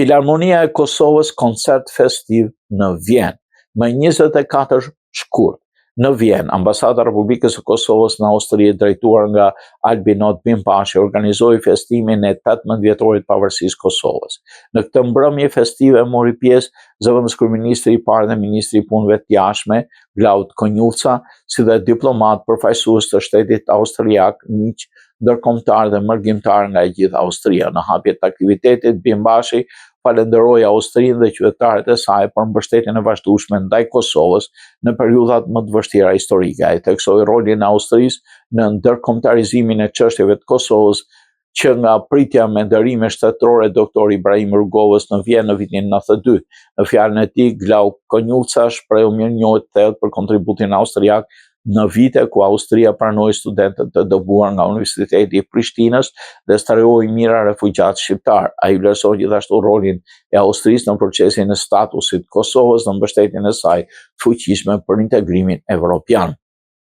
Filharmonia e Kosovës koncert festiv në Vjenë, më 24 shkurt. Në Vjenë, Ambasada e Republikës së Kosovës në Austri e drejtuar nga Albinot Bimpashi organizoi festimin e 18-vjetorit pavarësisë Kosovës. Në këtë mbrëmje festive mori pjesë zëvendës kryeministri i parë dhe ministri i punëve të jashtme, Glaud Konjuca, si dhe diplomat përfaqësues të shtetit austriak, miq ndërkombëtar dhe mërgjimtar nga e gjithë Austria. Në hapje të aktivitetit, Bimbashi falenderoi Austrinë dhe qytetarët e saj për mbështetjen e vazhdueshme ndaj Kosovës në periudhat më të vështira historike. Ai theksoi rolin e Austrisë në ndërkombëtarizimin e çështjeve të Kosovës që nga pritja me ndërrime shtetërore doktor Ibrahim Rugovës në Vjenë në vitin 92. Në fjalën e tij, Glaud Konjuca shprehu mirënjohje të thellë për kontributin austriak në vite ku Austria pranoi studentët të dëbuar nga Universiteti i Prishtinës dhe strehoi mira refugjat shqiptar. Ai vlerësoi gjithashtu rolin e Austrisë në procesin e statusit të Kosovës në mbështetjen e saj fuqishme për integrimin evropian.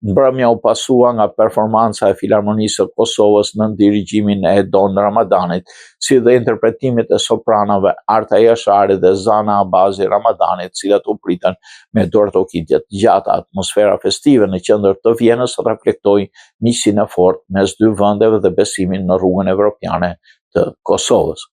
Mbrëmja u pasua nga performanca e Filharmonisë së Kosovës në dirigjimin e Edon Ramadanit, si dhe interpretimet e sopranave Arta Jashari dhe Zana Abazi Ramadanit, të cilat u pritën me dorëtokitje të gjata. Atmosfera festive në qendër të Vjenës reflektoi miqësinë e fortë mes dy vendeve dhe besimin në rrugën evropiane të Kosovës.